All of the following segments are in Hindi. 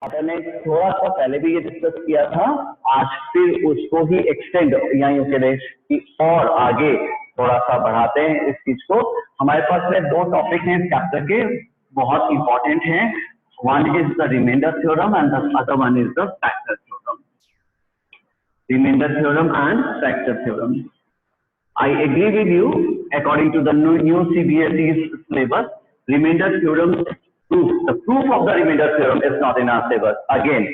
आपने थोड़ा सा पहले भी ये डिस्कस किया था, आज फिर उसको ही एक्सटेंड की और आगे थोड़ा सा बढ़ाते हैं इस चीज को। हमारे पास में दो टॉपिक हैं चैप्टर के, बहुत इंपॉर्टेंट हैं। One is the remainder theorem and the other one is the factor theorem. Remainder theorem and factor theorem. I agree with you. According to the new CBSE syllabus, remainder theorem proof. The proof of the remainder theorem is not in our syllabus. Again,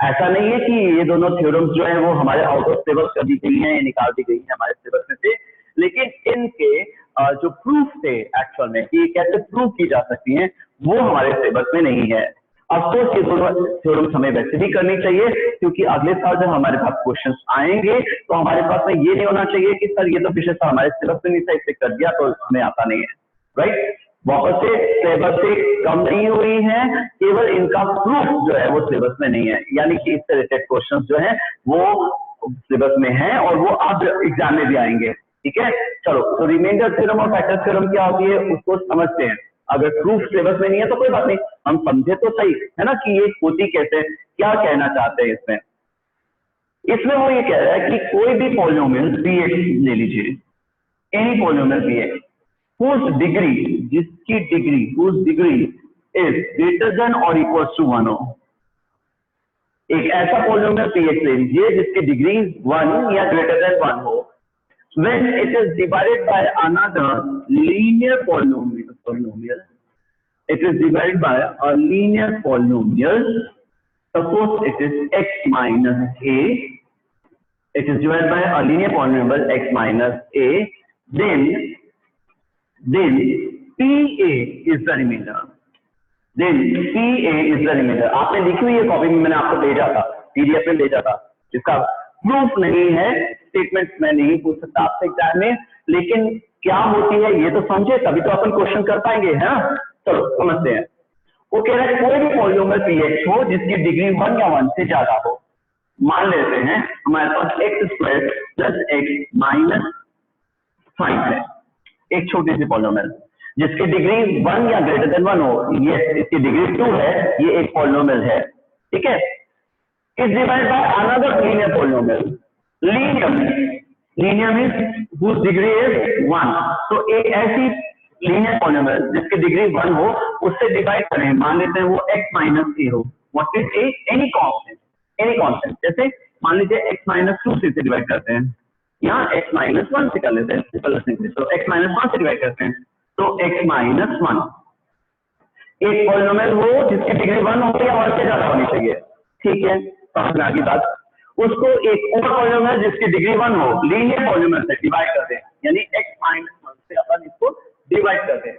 ऐसा नहीं है कि ये दोनों थ्योरम्स जो है वो हमारे आउट ऑफ सिलेबस कर दी गई हैं, निकाल दी गई हैं हमारे सिलेबस में से, लेकिन इनके जो प्रूफ थे एक्चुअल में कि कैसे प्रूव की जा सकती हैं वो हमारे सिलेबस में नहीं है। अफकोर्स ये दोनों थ्योरम्स हमें वैसे भी करनी चाहिए, क्योंकि अगले साल जब हमारे पास क्वेश्चंस आएंगे तो हमारे पास में ये नहीं होना चाहिए कि सर ये तो पिछले साल हमारे सिलेबस में नहीं था, इससे कर दिया तो हमें आता नहीं है। राइट, वापस से सिलेबस से कम नहीं हुई है, केवल इनका प्रूफ जो है वो सिलेबस में नहीं है, यानी कि इससे रिलेटेड क्वेश्चंस जो है वो सिलेबस में है और वो अब एग्जाम में भी आएंगे। ठीक है, चलो तो रिमाइंडर थ्योरम और फैक्टर थ्योरम क्या होती है उसको समझते हैं। अगर प्रूफ सिलेबस में नहीं है तो कोई बात नहीं, हम समझे तो सही है ना कि ये होती कैसे, क्या कहना चाहते हैं इसमें। इसमें वो ये कह रहा है कि कोई भी पॉलिनोमियल px ले लीजिए, any polynomial px whose degree, जिसकी degree whose degree is greater than और इक्वल्स टू 1 हो। एक ऐसा पॉलिनोमियल px ले लीजिए जिसकी डिग्री 1 या ग्रेटर देन 1 हो, when it is divided by another linear polynomial, it is divided by a linear polynomial, suppose it is x minus a, it is divided by a linear polynomial x minus a, then PA is the remainder, then PA is the remainder। आपने लिखी हुई है कॉपी में, मैंने आपको भेजा था, पीडीएफ में भेजा था, जिसका प्रूफ नहीं है, स्टेटमेंट्स में नहीं पूछ सकता आपसे एग्जाम में, लेकिन क्या होती है ये तो समझे तभी तो अपन क्वेश्चन कर पाएंगे, है ना। चलो समझते हैं। वो कह रहा है कोई भी पॉलिनोमियल px हो जिसकी डिग्री 1 या 1 से ज्यादा हो। मान लेते हैं हमारे पास x square plus x minus 5 है, एक छोटी सी पॉलिनोमियल जिसकी डिग्री 1 या ग्रेटर देन 1 हो, ये इसकी डिग्री 2 है, ये एक पॉलिनोमियल है। ठीक है, is divided by another linear polynomial, linear means whose degree is 1। तो एक ऐसी linear polynomial जिसकी डिग्री 1 हो उससे डिवाइड करें, मान लेते हैं वो x माइनस ए हो। What is a? Any constant, जैसे मान लीजिए x माइनस 2 से डिवाइड करते हैं, यहाँ x माइनस 1 से कर लेते हैं, तो x माइनस 1 से डिवाइड करते हैं, तो x माइनस 1 एक पॉलिनोमियल हो जिसकी डिग्री 1 हो या 1 से ज्यादा होनी चाहिए। ठीक है, समझना की बात। उसको एक और पॉलिनोमियल जिसकी डिग्री 1 हो, लीनियर पॉलिनोमियल से डिवाइड कर दें, यानी x माइनस 1 से अपन इसको डिवाइड कर दें।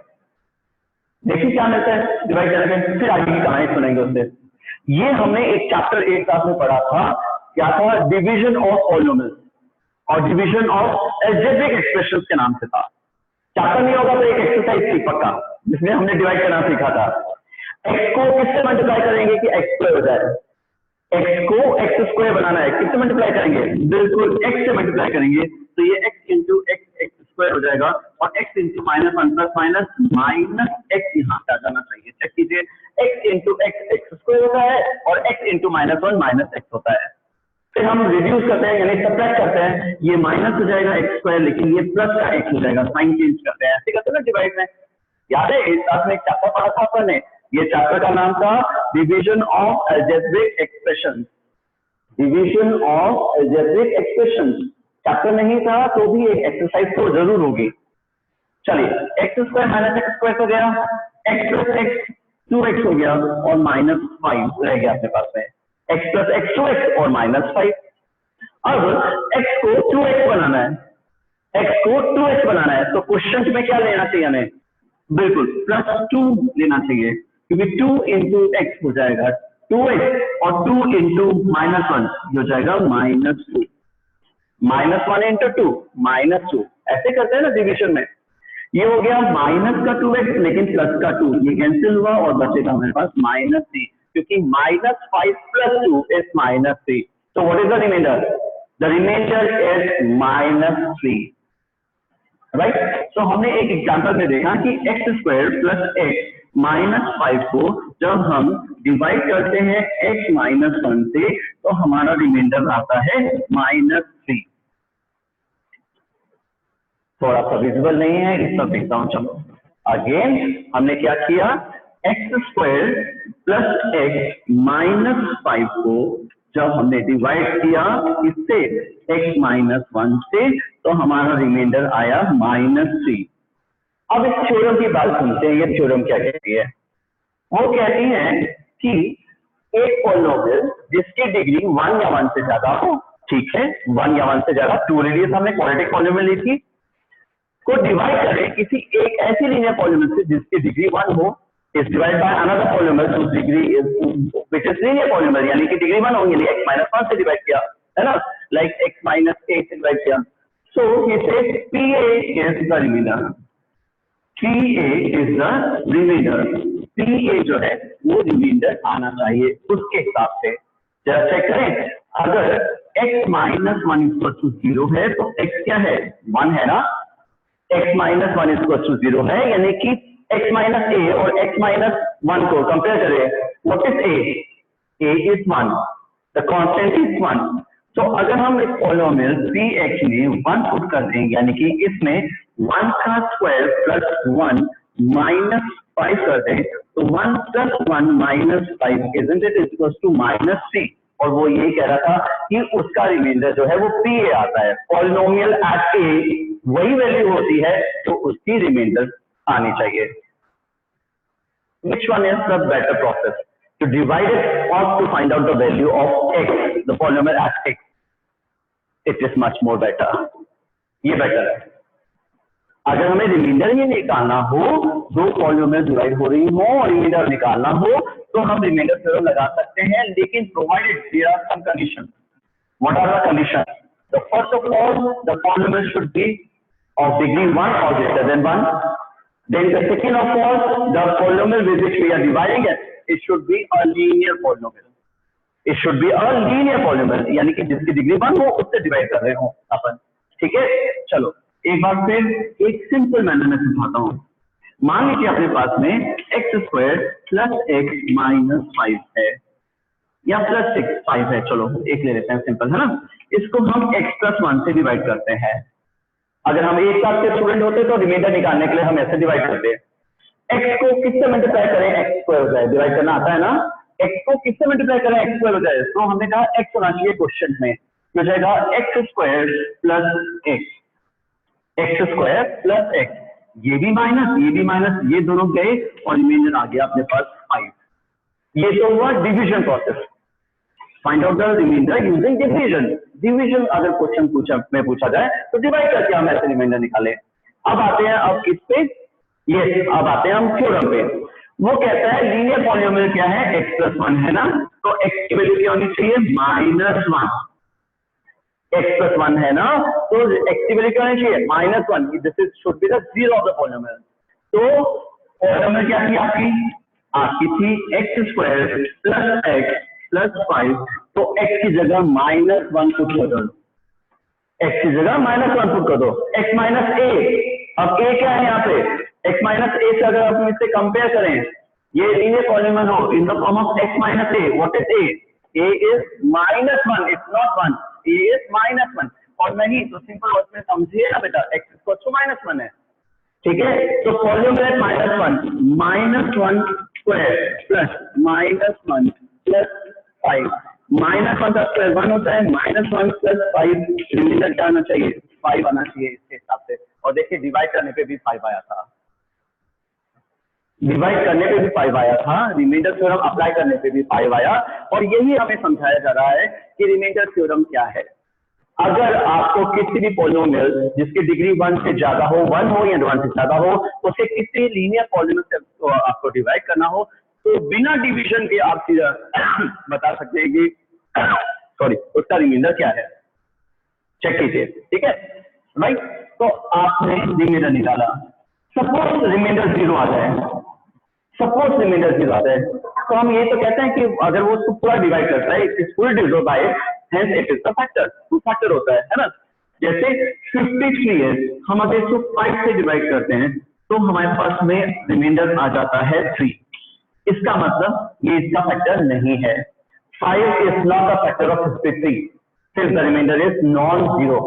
देखिए क्या मिलता है डिवाइड करके, फिर आगे की कहानी सुनेंगे उससे। ये हमने एक चैप्टर 1 क्लास में पढ़ा था, क्या था? डिवीजन ऑफ पॉलिनोमियल्स और डिवीजन ऑफ अलजेब्रिक एक्सप्रेशंस के नाम से था। चैप्टर नहीं होगा तो एक एक्सरसाइज थी पक्का, जिसमें हमने डिवाइड करना सीखा था। x को किससे मल्टीप्लाई करेंगे कि x स्क्वायर हो जाए, x को x स्क्वायर बनाना है, किससे मल्टीप्लाई करेंगे? बिल्कुल x से मल्टीप्लाई करेंगे, तो ये x इंटू x स्क्वायर हो जाएगा, और x into minus 1 plus minus x यहाँ आ जाना चाहिए। चेक कीजिए, x इंटू x स्क्वायर होता है और x into minus 1 minus x होता है। फिर हम रिड्यूस करते हैं यानी सब्ट्रैक्ट करते हैं, ये माइनस हो जाएगा x स्क्वायर, लेकिन ये प्लस का x हो जाएगा, साइन चेंज करते हैं, ऐसे करते हैं ना डिवाइड में। याद है इस क्लास में एक चैप्टर पढ़ा था अपन ने, ये चैप्टर का नाम था division of algebraic expressions. Division of algebraic expressions chapter नहीं था तो भी एक एक्सरसाइज तो जरूर होगी। चलिए, x square minus x square हो गया, एक्स प्लस एक्स 2x हो गया, और माइनस 5 रह गया अपने पास में, x प्लस एक्स 2x और माइनस 5। अब x को 2x बनाना है, x को 2x बनाना है, तो क्वेश्चन में क्या लेना चाहिए हमें? बिल्कुल प्लस 2 लेना चाहिए, क्योंकि 2 इंटू एक्स हो जाएगा 2x, और 2 इंटू माइनस 1 हो जाएगा माइनस 2, माइनस 1 इंटू 2 माइनस 2, ऐसे करते हैं ना डिवीजन में। ये हो गया माइनस का 2x, लेकिन प्लस का 2, ये कैंसिल हुआ और बचेगा हमारे पास माइनस 3, क्योंकि माइनस 5 प्लस 2 इज माइनस 3। तो what is the remainder? The remainder is minus 3। Right, तो हमने एक एग्जांपल में देखा कि x square plus x minus 5 को जब हम डिवाइड करते हैं x -1 से तो हमारा रिमाइंडर आता है -3। थोड़ा सा विजिबल नहीं है, इसका देखता हूं। चलो अगेन हमने क्या किया, x² प्लस x -5 को जब हमने डिवाइड किया इससे x -1 से तो हमारा रिमाइंडर आया -3। अब इस थ्योरम की बात सुनते हैं, ये थ्योरम क्या कहती है। वो कहती है कि एक पॉलिनोमियल जिसकी डिग्री 1 या 1 से ज्यादा हो, ठीक है, 1 या 1 से ज्यादा, टू रेडियस हमने क्वाड्रेटिक पॉलिनोमियल ली थी, को डिवाइड करें किसी एक ऐसी लीनियर पॉलिनोमियल से जिसकी डिग्री 1 हो, is divide by another polynomial whose degree is which is linear polynomial, यानी कि डिग्री 1 होगी, x -1 से डिवाइड किया है ना, लाइक x -8 से डिवाइड किया। सो ही says PA is the remainder, PA is the remainder, PA जो है वो रिमाइंडर आना चाहिए उसके हिसाब से। जरा चेक करें, अगर x -1 0 है तो x क्या है, 1 है ना, x -1 0 है, यानी कि x -a और x -1 को कंपेयर करें, what is a is 1, the constant is 1। तो अगर हम इस पॉलिनोमियल px में 1 पुट कर देंगे, यानी कि इसमें 1 का स्क्वायर प्लस 1 -5 कर दें, तो 1 + 1 -5 इजंट इट इक्वल्स टू -3। और वो ये कह रहा था कि उसका रिमाइंडर जो है वो PA आता है, पॉलिनोमियल एट a वही वैल्यू होती है तो उसकी रिमाइंडर आनी चाहिए। Which one is the better process? To divide it or to find out the value of x, the polynomial at x? It is much more better. ये बेटर है। अगर हमें रिमाइंडर ही निकालना हो, दो पॉलिनोमियल डिवाइड हो रही हो और रिमाइंडर निकालना हो तो हम रिमाइंडर थ्योरम लगा सकते हैं, लेकिन provided there are some condition. What are the conditions? The first of all, the polynomial should be of degree 1 or greater than 1. Then the second of all, the polynomial with which we are dividing it should be a linear polynomial. It should be a linear polynomial, यानी कि जिसकी डिग्री 1 हो उससे डिवाइड कर रहे हो अपन, ठीक है। चलो एक बार फिर एक सिंपल मैनर में समझाता हूँ। मान लीजिए अपने पास में x² प्लस x -5 है या +6 है, चलो एक ले लेते हैं, सिंपल है ना। इसको हम x + 1 से डिवाइड करते हैं। अगर हम एक साथ के स्टूडेंट होते तो रिमाइंडर निकालने के लिए हम ऐसे डिवाइड करते हैं, x को किससे मल्टीप्लाई करें, x² हो जाए, डिवाइड करना आता है ना, x को किससे मल्टीप्लाई करें, x² हो जाए, तो हमने कहा x होना चाहिए क्वेश्चन में, हो जाएगा x² + x, x² + x, ये भी माइनस, ये दोनों गए और रिमाइंडर आ गया अपने पास 5। ये तो हुआ division process. Find out the remainder using division. Division अगर क्वेश्चन पूछा जाए तो डिवाइड करके हम ऐसे रिमाइंडर निकाले। अब आते हैं अब किस पे, ये अब आते हैं हम थ्योरम पे। वो कहता है लीनियर पॉलिनोमियल क्या है, x + 1 है ना, तो x की वैल्यू क्या होनी चाहिए, -1। x + 1 है ना, तो x की वैल्यू क्या होनी चाहिए, -1। This is should be the zero of the polynomial. तो पॉलिनोमियल क्या थी आपकी थी x² + x + 5, तो x की जगह -1 पुट कर दो, x की जगह -1 पुट कर दो, x -a। अब a क्या है यहाँ पे, x -a से अगर आप इससे कंपेयर करें, ये लीनियर पॉलिनोमियल हो in the form of x -a, what is a? a is -1, it's not 1, a is -1। और नहीं तो सिंपल वर्ड में समझिए ना बेटा, x -1 है, ठीक है। तो पॉलिनोमियल है -1, -1² प्लस -1 प्लस 5, -1 का स्क्वायर 1 होता है, -1 + 5, रिमाइंडर क्या आना चाहिए, 5 आना चाहिए इसके हिसाब से। और देखिए डिवाइड करने पे भी 5 आया था, डिवाइड करने पे भी 5 आया था, रिमाइंडर थ्योरम अप्लाई करने पे भी 5 आया। और यही हमें समझाया जा रहा है कि रिमाइंडर थ्योरम क्या है। अगर आपको किसी भी पॉलिनोमियल जिसकी डिग्री 1 से ज्यादा हो, 1 हो या 1 से ज्यादा हो, उसे किसी लीनियर पॉलिनोमियल से आपको डिवाइड करना हो, तो बिना डिवीजन के आप बता सकते हैं कि सॉरी उसका रिमाइंडर क्या है, चेक कीजिए, ठीक है राइट। तो आपने रिमाइंडर निकाला, सपोज रिमाइंडर 0 आ जाए, सपोज रिमाइंडर 0 आता है, तो हम ये तो कहते हैं कि अगर वो उसको पूरा डिवाइड करता है, it is full divide by, hence it is the factor, two factor होता है ना। जैसे 53 है, हम अगर इसको 5 से डिवाइड करते हैं तो हमारे पास में रिमाइंडर आ जाता है 3। इसका मतलब ये इसका फैक्टर नहीं है। 5 is not a factor of 53 since the remainder is non-zero।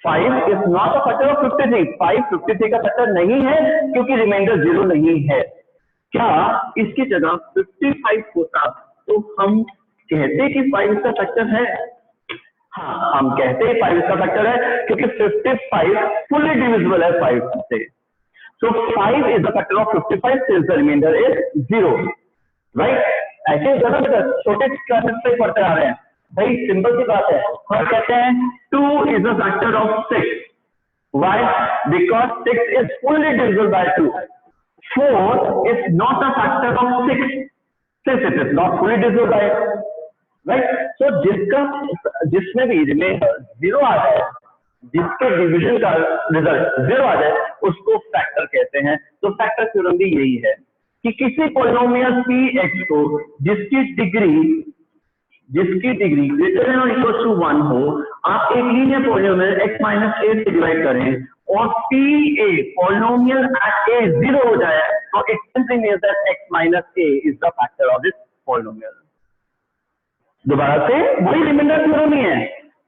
5 is not a factor of 53। 5 53 का फैक्टर नहीं है क्योंकि रिमाइंडर 0 नहीं है। क्या इसकी जगह 55 होता तो हम कहते कि 5 इसका फैक्टर है? हाँ, हम कहते हैं 5 इसका फैक्टर है क्योंकि 55 फुल्ली डिविजिबल है 5 से। So 5 is the factor of 55 since the remainder is 0, right? ऐसे ज्यादा बेटा छोटे क्लासेस पे पढ़ते आ रहे हैं भाई, सिंपल सी बात है। हम कहते हैं 2 is the factor of 6। Why? Because 6 is fully divisible by 2। 4 is not a factor of 6 since it is not fully divisible by, right? So जिसमें भी रिमाइंडर 0 आ जाए, जिसके डिवीजन का रिजल्ट 0 आ जाए, उसको फैक्टर कहते हैं। तो फैक्टर थ्योरम भी यही है कि किसी पॉलिनोमियल px को जिसकी डिग्री ग्रेटर देन और इक्वल टू 1 हो, आप एक linear polynomial x minus a से डिवाइड करें और pa पॉलिनोमियल एट a 0 हो जाए, तो it simply means that x minus a is the factor of this polynomial. दोबारा से वही रिमाइंडर थ्योरम ही है,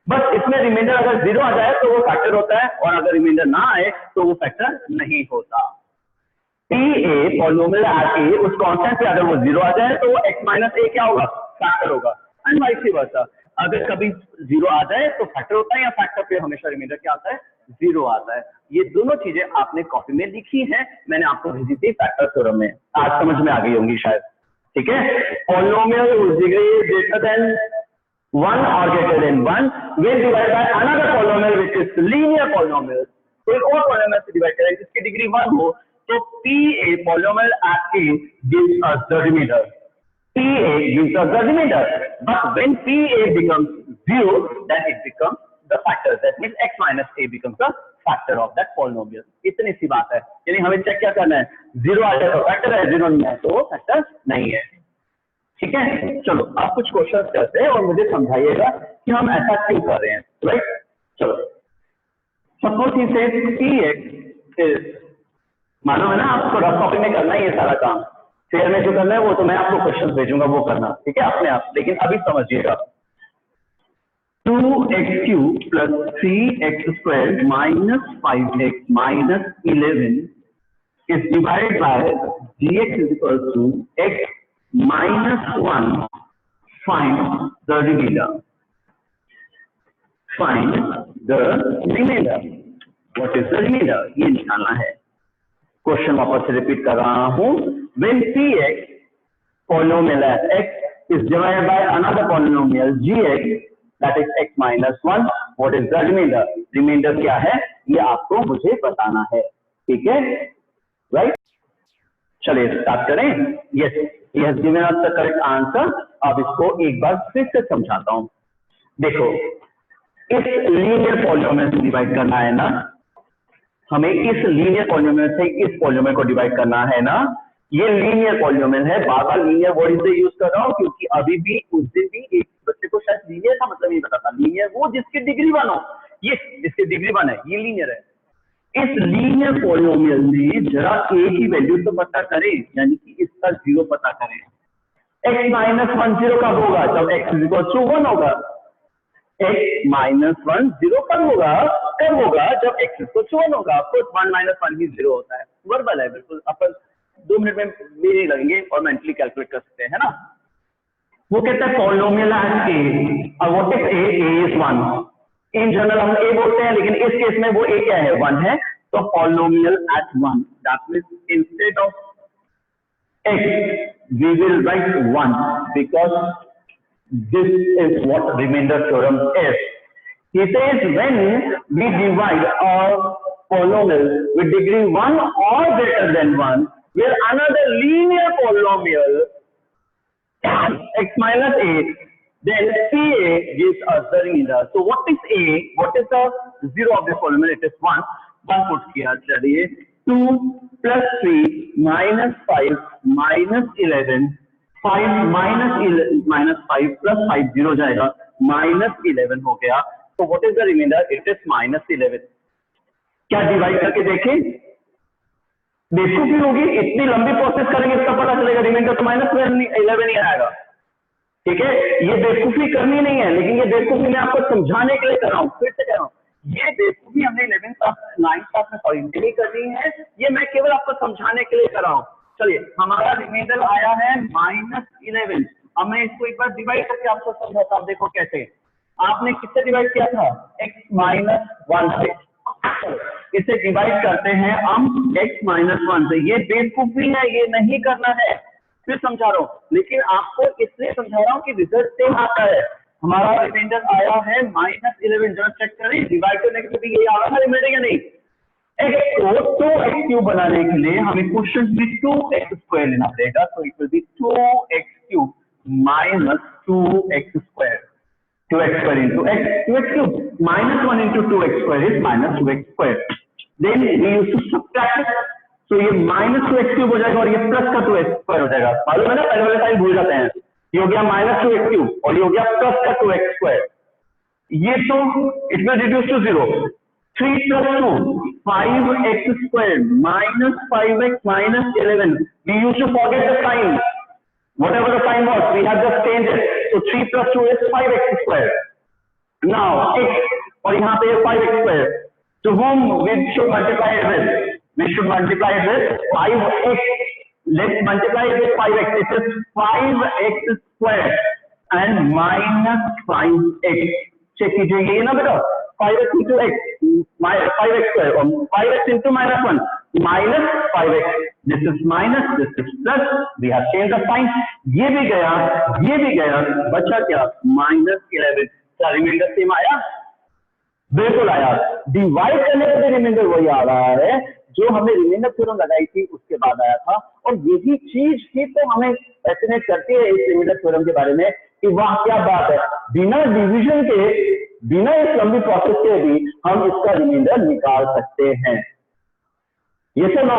बस इसमें रिमाइंडर अगर 0 आ जाए तो वो फैक्टर होता है और अगर रिमाइंडर ना आए तो वो फैक्टर नहीं होता। PA पॉलिनोमियल एट A उस कांस्टेंट पे अगर वो 0 आ जाए तो वो x माइनस a क्या होगा? फैक्टर होगा। एंड वाइस वर्सा, अगर कभी 0 आ जाए तो फैक्टर होता है या फैक्टर पे हमेशा रिमाइंडर क्या आता है? 0 आता है। ये दोनों चीजें आपने कॉपी में लिखी है, मैंने आपको भेजी थी फैक्टर थ्योरम में, आज समझ में आ गई होंगी शायद। ठीक है, polynomial whose degree is greater than 1 or greater than 1 will divide by another polynomial which is linear polynomial। तो एक और पॉलिनोमियल से डिवाइड करें जिसकी डिग्री 1 हो, तो PA polynomial at A gives us the remainder। PA gives us the remainder, but when PA becomes 0 then it becomes the factor, that means x minus a becomes the factor of that polynomial। इतनी सी बात है, यानी हमें चेक क्या करना है? 0 आ जाए तो फैक्टर है, 0 नहीं है तो वो फैक्टर नहीं है। ठीक है, चलो आप कुछ क्वेश्चन करते हैं और मुझे समझाइएगा कि हम ऐसा क्यों कर रहे हैं, राइट? चलो, सपोज ही से px इज, मालूम है ना आपको रफ कॉपी में करना है ये सारा काम, फेयर में जो करना है वो तो मैं आपको क्वेश्चन भेजूंगा वो करना, ठीक है, अपने आप। लेकिन अभी समझिएगा, 2x³ plus 3x² minus 5x minus 11 is divided by dx is equal to x minus 1। find the remainder। find the remainder। what is the remainder? ये निकालना है। क्वेश्चन वापस से रिपीट कर रहा हूं, when px polynomial x is divided by another polynomial gx that is x minus 1, what is the remainder? remainder क्या है ये आपको मुझे बताना है, ठीक है, राइट? चलिए स्टार्ट करें। Yes, he has given us the correct answer। अब इसको एक बार फिर से समझाता हूं। देखो, इस लीनियर पॉलिनोमियल से डिवाइड करना है ना, हमें इस लीनियर पॉलिनोमियल से इस पॉलिनोमियल को डिवाइड करना है ना। ये लीनियर पॉलिनोमियल है, बार बार लीनियर वर्ड से यूज कर रहा हूं क्योंकि अभी भी उस दिन भी एक बच्चे को शायद लीनियर का मतलब नहीं पता था। लीनियर वो जिसकी डिग्री 1 हो, ये जिसकी डिग्री 1 है ये लीनियर है। इस लीनियर पॉलिनोमियल में जरा a की वैल्यू तो पता करें, यानी कि इसका 0 पता करें। x माइनस 1 0 कब होगा? जब x इज इक्वल टू 1 होगा। x माइनस 1 0 कब होगा? जब x इज इक्वल टू 1 होगा। आपको 1 माइनस 1 ही 0 होता है, वर्बल है बिल्कुल, अपन 2 मिनट में भी नहीं लगेंगे और मेंटली कैलकुलेट कर सकते हैं ना। वो कहता है पॉलिनोमियल एट a, और what is a is 1। In general हम a बोलते हैं, लेकिन इस केस में वो a क्या है? 1 है। तो polynomial at 1, that means instead of x we will write 1 because this is what remainder theorem is। He says when we divide a polynomial with degree 1 or greater than 1 with another linear polynomial x minus a, then PA gives us the remainder। So what is A? What is the 0 of this polynomial? It is 1। 1 put किया, चलिए 2 plus 3 minus 5 minus 11, 5 minus 5 plus 5 0 जाएगा, minus 11 हो गया। तो what is the remainder? It is minus 11। क्या डिवाइड करके देखें? बेवकूफी होगी, इतनी लंबी प्रोसेस करेंगे इसका पता चलेगा रिमाइंडर तो -11 ही आएगा। ठीक है, ये बेवकूफी करनी नहीं है, लेकिन ये बेवकूफी मैं आपको समझाने के लिए कर रहा हूँ, फिर से कह रहा हूँ, ये बेवकूफी हमने 11th क्लास 9th क्लास में सॉरी नहीं करनी है, ये मैं केवल आपको समझाने के लिए कर रहा हूँ। चलिए, हमारा रिमाइंडर आया है -11। अब मैं इसको एक बार डिवाइड करके आपको समझाता हूँ, देखो कैसे। आपने किससे डिवाइड किया था? x-1 से। इसे डिवाइड करते हैं हम x-1 से। ये बेवकूफी है, ये नहीं करना है, फिर समझा रहा हूँ, लेकिन आपको इसलिए समझा रहा हूँ कि रिजल्ट सेम आता है। हमारा रिमाइंडर आया है -11, जरा चेक करें, डिवाइड करने के लिए ये आया था रिमाइंडर या नहीं? x को 2x³ बनाने के लिए हमें क्वेश्चन में 2x² लेना पड़ेगा, तो it will be 2x³ minus 2x² 2x² into x, 2x³ -1 into 2x² is -2x²। Then we used to subtract it, so ये -2x³ हो जाएगा और ये प्लस का 2x² हो जाएगा। मालूम है ना, पहले वाले साइन भूल जाते हैं। ये हो गया -2x³ और ये हो गया प्लस का 2x²। ये तो it will reduce to 0। 3 plus 2 5x² minus 5x minus 11। We used to forget the sign. Whatever the sign was, we have just changed it. So 3 plus 2 is 5x². Now x और यहाँ पे 5x². To whom we should multiply it with? We should multiply it with 5x. Let's multiply it with 5x. It is 5x² and minus 5x. Check कीजिए ये ना बेटा, 5x into x, 5x² or 5x into -1 minus 5x. This is minus, this is plus. We have changed the sign. ये भी गया, बचा क्या? -11। क्या रिमाइंडर सेम आया? बिल्कुल आया। डिवाइड करने का रिमाइंडर वही आ रहा है जो हमने रिमाइंडर थ्योरम लगाई थी उसके बाद आया था, और यही चीज ही तो हमें फैसिनेट करती है इस रिमाइंडर थ्योरम के बारे में कि वाह क्या बात है, बिना डिवीजन के, बिना इस लंबी प्रोसेस के भी हम इसका रिमाइंडर निकाल सकते हैं। ये तो नो,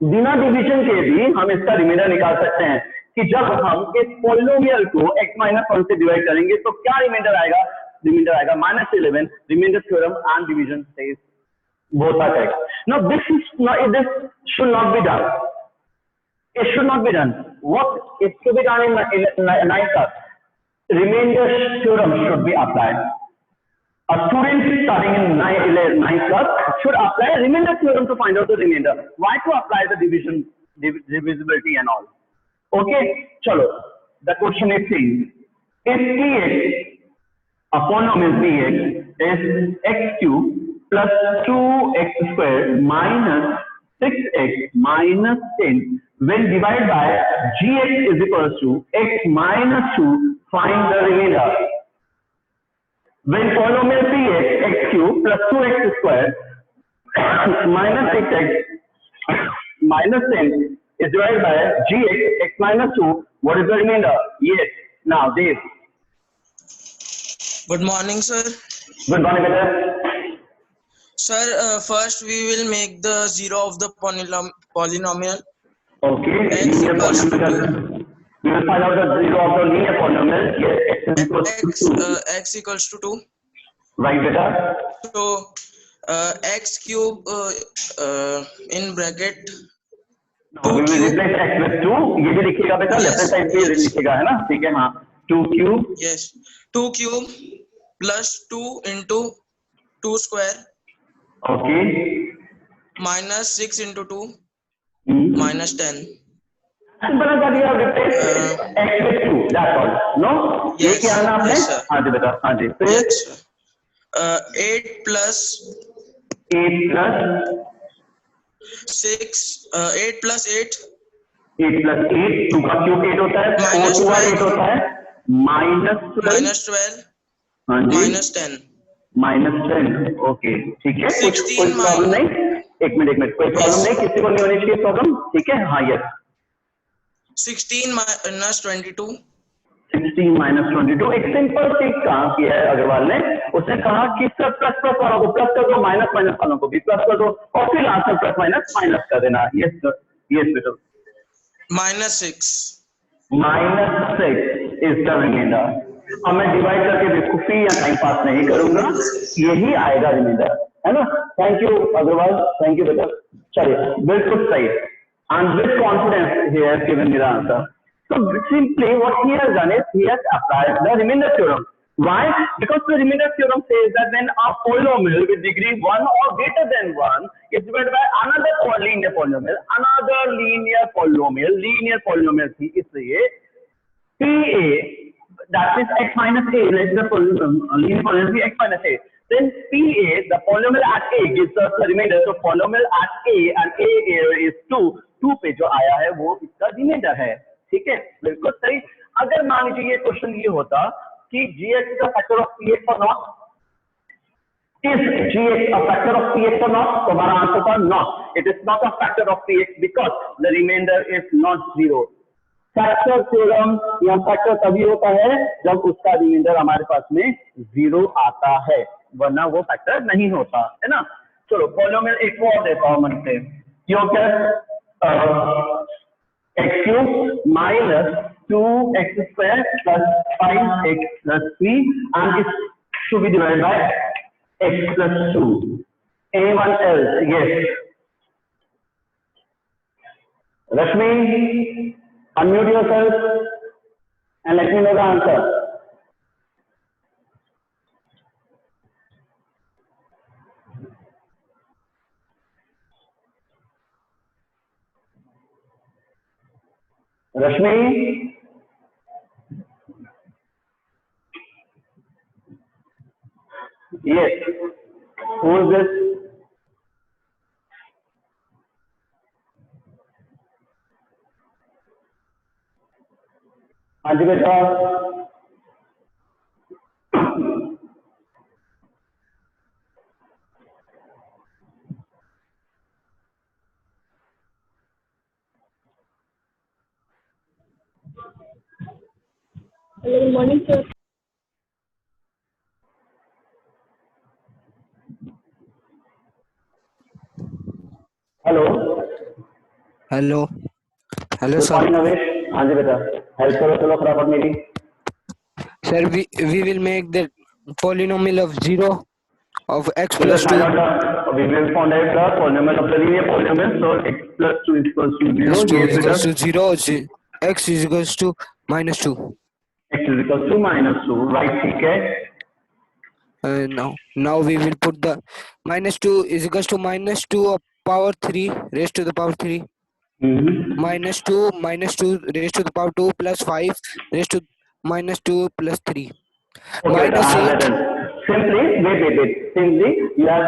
बिना डिवीजन के भी हम इसका रिमाइंडर निकाल सकते हैं कि जब हम इस पॉलिनोमियल को x-1 से डिवाइड करेंगे तो क्या रिमाइंडर आएगा? रिमाइंडर आएगा -11। Remainder theorem and division says both are correct. Now this should not be done. It should not be done. What is to be done in 9th class? Remainder theorem should be applied. A student starting in 9th class should apply remainder theorem to find out the remainder. Why to apply the division, divisibility and all? Okay, chalo. The question is saying, if Px, a polynomial Px is x³ plus 2x² minus 6x minus 10, when divided by gx is equals to x minus 2, find the remainder. When polynomial Px, x³ plus 2x² minus 6x minus 10 is divided by gx, x minus 2, what is the remainder? Yes. Now, Dave. Good morning, sir. Good morning, brother. Sir, first we will make the zero of the polynomial. Okay. X equals to 2. We will find out the zero of the linear polynomial. Yes, x equals to 2. Right, beta. So, x cube in bracket. No, we will replace x with 2. ये भी लिखिएगा बेटा, लेफ्ट साइड पे लिखिएगा, है ना? ठीक है, हाँ. 2 cube. Yes. 2 cube plus 2 into 2 square. Okay. Minus 6 into 2. Minus 10. बना कर दिया replace x with 2. That's all. No? ये क्या आना आपने? हाँ जी बेटा, हाँ जी. Yes. 8 plus 6. 8 plus 8. 8 plus 8. 2 का क्यूब 8 होता है. Minus 8 होता है. Minus 12. Minus 12. हाँ जी. Minus 10. -10. ओके, ठीक है. कोई 16 प्रॉब्लम नहीं. एक मिनट, कोई प्रॉब्लम नहीं, किसी को नहीं होनी चाहिए प्रॉब्लम. ठीक है, हाँ. यस. 16 minus 22. 16 minus 22. एक सिंपल सी काम किया है अग्रवाल ने. उसने कहा कि सब प्लस वालों को प्लस कर दो, माइनस वालों को भी प्लस कर दो, और फिर लास्ट में प्लस माइनस कर देना. यस बेटा. -6. -6 इज द रिमाइंडर. अब मैं डिवाइड करके बेवकूफी या टाइम पास नहीं करूंगा, यही आएगा रिमाइंडर. है ना? Thank you Agarwal, thank you बेटा। चलिए बिल्कुल सही, एंड विद कॉन्फिडेंस ही has given me the answer. So simply what he has done is he has applied the remainder theorem. Why? Because the remainder theorem says that when a polynomial with degree 1 or greater than 1 is divided by another linear polynomial, linear polynomial थी, इसलिए PA, that is x minus a, let the linear polynomial be x minus a. Then PA, the polynomial at a gives us the remainder. So polynomial at a and a is 2. 2 पे जो आया है वो इसका रिमाइंडर है, ठीक है, बिल्कुल सही। अगर मान लीजिए ये क्वेश्चन ये होता कि gx का फैक्टर ऑफ px और not, is gx a factor of px or not? तो हमारा आंसर था not, it is not a factor of px because the remainder is not zero. Factor theorem या फैक्टर तभी होता है जब उसका रिमाइंडर हमारे पास में जीरो आता है, वरना वो फैक्टर नहीं होता है ना। चलो पॉलिनोमियल एक और देता हूं मन से, क्यों क्या x cube minus 2x square plus 5x plus 3 and it should be divided by x plus 2. Anyone else? Yes. Rashmi, unmute yourself and let me know the answer. Rashmi? Yes. Who is this? हाँ जी बेटा। Hello, good morning, sir. Hello hello hello good sir. Morning Navesh. हाँ जी बेटा, हेल्प करो चलो फटाफट मेरी। Sir we will make the polynomial of 0 of x plus 2 we will find out the polynomial of the linear polynomial, so x plus 2 is equals to 0, plus 2 yes is बेटा, equals to 0, x is equals to minus 2 x is equals to minus 2, right? ठीक है, now we will put the minus 2 is equals to minus 2 of power 3 raised to the power 3 minus 2 raised to the power 2 plus 5 raised to minus 2 plus 3 okay minus I have 8 written. Simply wait, simply you are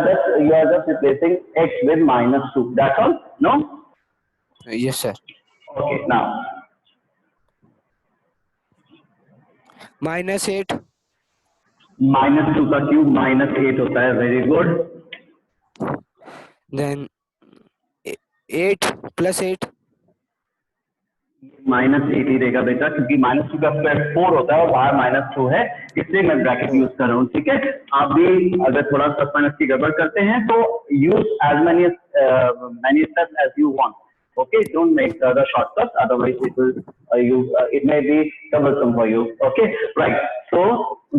just replacing x with minus 2, that's all. No? yes sir, Okay, now minus 8 minus 2 का क्यूब minus 8 होता है, very good. then 8 plus 8 minus 8 ही रहेगा बेटा, क्योंकि माइनस 2 का स्क्वायर 4 होता है और बाहर माइनस 2 है, इसलिए मैं ब्रैकेट यूज कर रहा हूँ, ठीक है। आप भी अगर थोड़ा प्लस माइनस की गड़बड़ करते हैं तो use as many steps as you want, okay, don't make the shortcuts, otherwise it may be troublesome for you, okay, right? So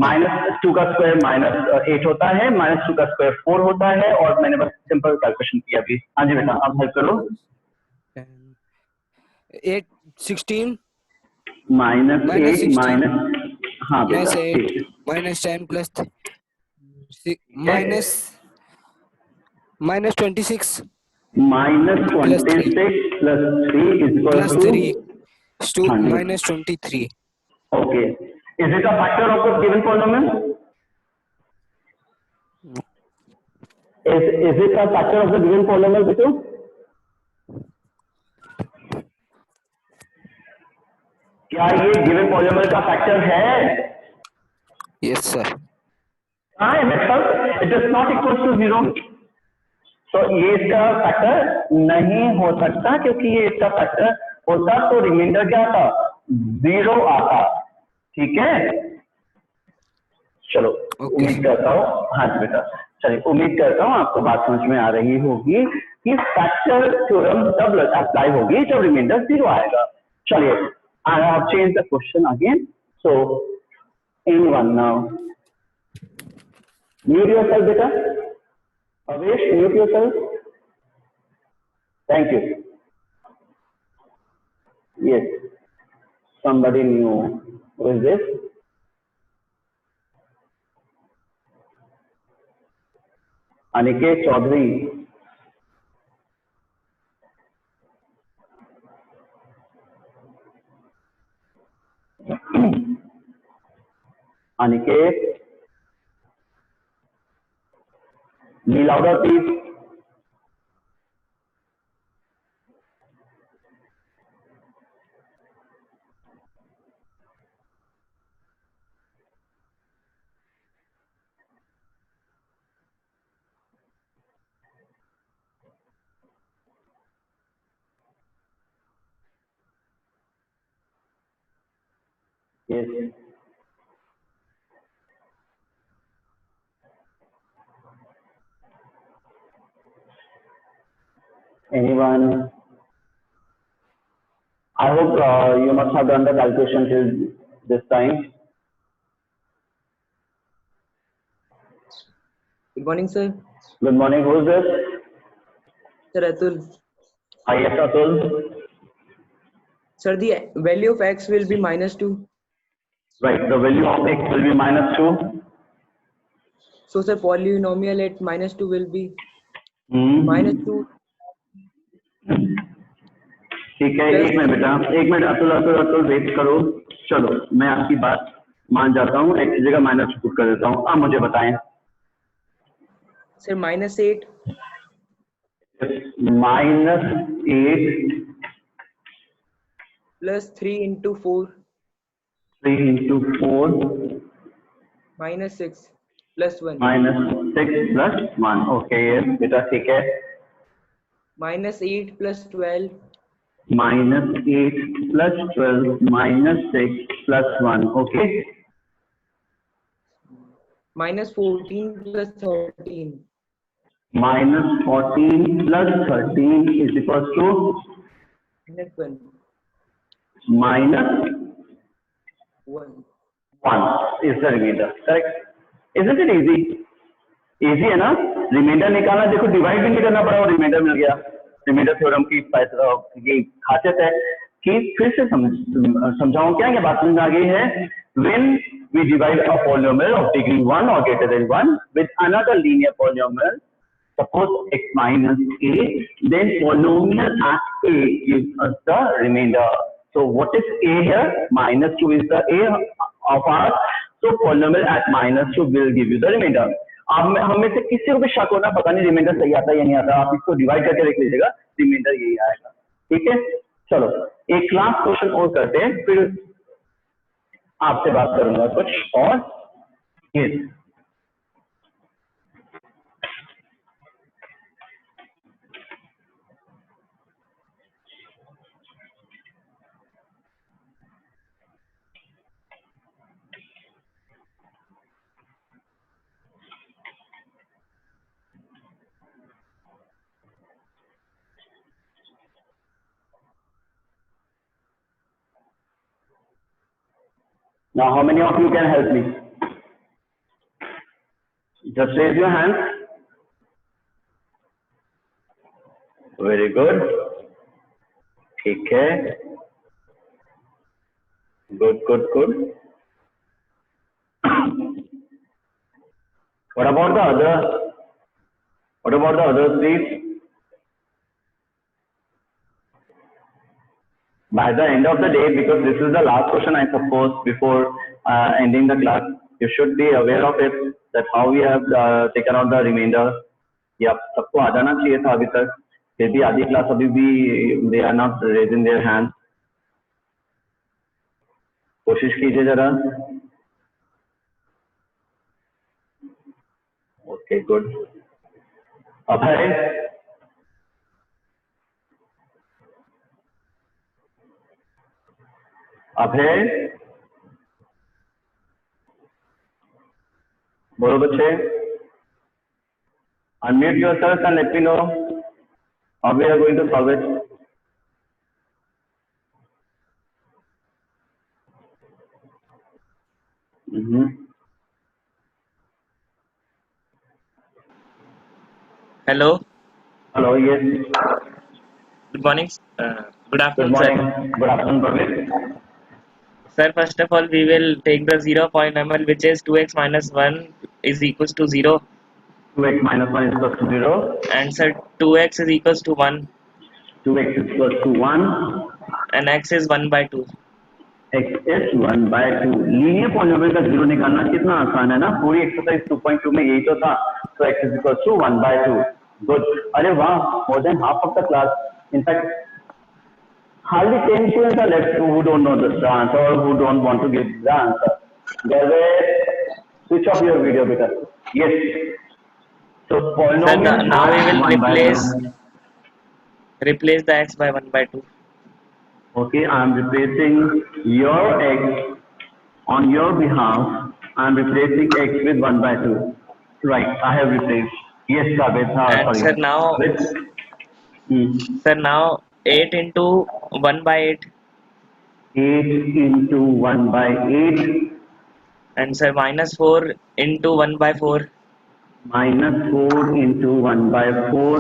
minus 2 का स्क्वायर माइनस 8 होता है, माइनस 2 का स्क्वायर 4 होता है, और मैंने बस सिंपल कैलकुलेशन किया अभी। हाँ जी बेटा, आप हेल्प करो। 8 16 माइनस 8 माइनस, हाँ minus बेटा 8 ठीक, minus 10 plus minus 26 minus plus 3 26 plus 3 is equal plus to 3 is to 100. minus 23 Okay. Is it a factor of the given polynomial? Is it a factor of the given polynomial, Bitu? क्या ये गिवन पॉलिनोमियल का फैक्टर है? yes sir, हाँ है sir, it is not equal to 0, तो ये इसका फैक्टर नहीं हो सकता, क्योंकि ये इसका फैक्टर होता तो रिमाइंडर क्या था, 0 आता, ठीक है। चलो उम्मीद करता हूँ, हाँ जी बेटा, चलिए उम्मीद करता हूँ आपको बात समझ में आ रही होगी कि फैक्टर थ्योरम तब अप्लाई होगी जब रिमाइंडर 0 आएगा। चलिए, I have changed the question again. So, anyone now? Mute yourself, beta. Avesh, mute yourself. Thank you. Yes, somebody new. Who is this? Aniket Chaudhary. Aniket, be louder, please. Yes. Anyone? I hope you must have done the calculation till this time. Good morning, sir. Good morning. Who is this? Sir Atul. Hi, yes, Atul. Sir, the value of x will be -2. Right. The value of x will be -2. So, sir, polynomial at -2 will be -2 ठीक है, plus एक मिनट बेटा, एक मिनट अतुल अतुल अतुल वेट करो। चलो मैं आपकी बात मान जाता हूँ, एक की जगह माइनस पुट कर देता हूँ। आप मुझे बताएं। sir -8 -8 plus 3 into 4 3 into 4 -6 plus 1 -6 plus 1। Okay ये बेटा ठीक है। -8 plus 12 -8 plus 12 -6 plus 1। Okay -14 plus 13 -14 plus 13 is equals to -1 -1 is the remainder। correct? Isn't it easy? Easy है ना? रिमाइंडर निकालना, देखो डिवाइड भी नहीं करना पड़ा और रिमाइंडर मिल गया। रिमाइंडर थ्योरम की ये खासियत है कि फिर से समझाऊं क्या, ये बात समझ आ गई है। When we divide a polynomial of degree 1 और greater than 1 with another linear polynomial, suppose x minus a, then polynomial at a gives us the remainder. So what is a here? -2 is the a of ours. So polynomial at -2 will give you the remainder. अब हम में से किसी को भी शक होना, पता नहीं रिमाइंडर सही आता है या नहीं आता, आप इसको डिवाइड करके देख लीजिएगा, रिमाइंडर यही आएगा। ठीक है, चलो एक लास्ट क्वेश्चन और करते हैं, फिर आपसे बात करूंगा कुछ और। ये now how many of you can help me? Just raise your hands. Very good. ठीक है, good good good। What about the other? What about the others, please? By the end of the day, because this is the last question, I suppose, before ending the class, you should be aware of it, that how we have taken out the remainder। ये आप सबको आ जाना चाहिए था अभी तक, फिर भी आधी क्लास अभी भी they are not raising their hand। कोशिश कीजिए जरा। Okay good. अभय, अभय बोलो बच्चे, unmute yourself and let me know how we are going to solve it। Hello. Hello, yes. Good morning. Good Good afternoon, morning. sir. Good afternoon, Praveen. Sir, first of all, we will take the 0 polynomial, which is 2x minus 1 is equals to 0, 2x minus 1 is equal to 0. and sir, 2x is equals to 1, 2x is equal to 1. and x is 1 by 2. x is 1 by 2. Linear polynomial का जीरो निकालना कितना आसान है ना, पूरी एक्सरसाइज 2.2 में यही तो था. So x is equal to 1 by 2. Good. अरे वाह, more than half of the class. In fact, hardly 10 students are left who don't know the answer or who don't want to give the answer. Garvey, switch off your video because yes. So Sir, polynomial now we will 1 by 2. replace the x by 1 by 2. Okay, I am replacing your x on your behalf. I am replacing x with 1 by 2. Right, I have replaced. Yes, Kabir. And Sorry. sir, now, Hmm. sir, now 8 into 1 by 8, 8 into 1 by 8 and sir, minus 4 into 1 by 4, minus 4 into 1 by 4.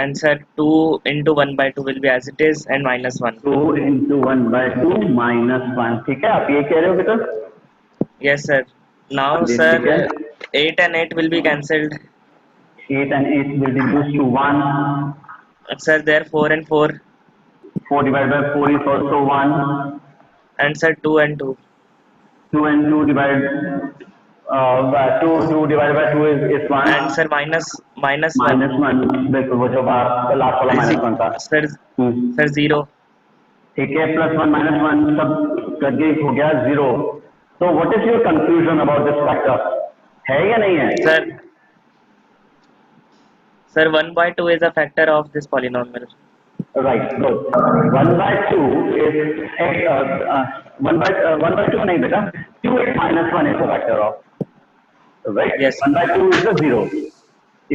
and sir, 2 into 1 by 2 will be as it is, and minus 1. 2 into 1 by 2 minus 1. ठीक है, आप ये कह रहे हो बेटा? Yes, sir. Now, ठीक sir, है. 8 and 8 will be cancelled. 8 and 8 will reduce to 1. Sir, there 4 and 4, 4 divided by 4 is also 1. and sir, 2 and 2. 2 and 2 divided by 2 divided by 2 is 1. And sir, minus 1. Minus 1. बिल्कुल वो जो बाहर लास्ट वाला माइनस 1 था. Sir, sir, 0. ठीक है, प्लस 1 माइनस 1 सब करके हो गया 0. So what is your conclusion about this factor? है या नहीं है? Sir, 1 by 2 is a factor of this polynomial. Right, good. 1 by 2 is x, 1 by 2 नहीं बेटा, 2x minus 1 is a factor of. Right? Yes. 1 by 2 is the 0.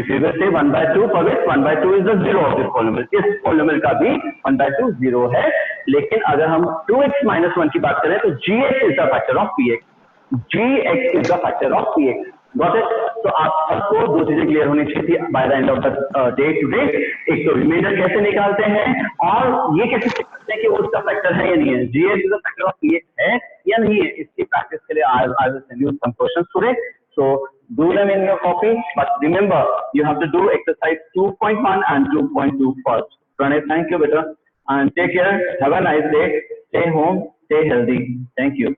If you will say 1 by 2, for which 1 by 2 is the 0 of this polynomial. इस polynomial का भी 1 by 2 0 है, लेकिन अगर हम 2x minus 1 की बात करें तो gx is the factor of px. gx is the factor of px. Got it? तो आप सबको दो चीजें क्लियर होनी चाहिए थी by the end of the day today. एक तो रिमाइंडर कैसे निकालते हैं और ये कैसे चेक करते हैं कि वो उसका फैक्टर है या नहीं है. gx is the factor of px है या नहीं है, इसकी प्रैक्टिस के लिए I will send you some questions today. So do them in your copy, but remember you have to do exercise 2.1 and 2.2 first. Pranay, thank you, beta, and take care. Have a nice day. Stay home, stay healthy. Thank you.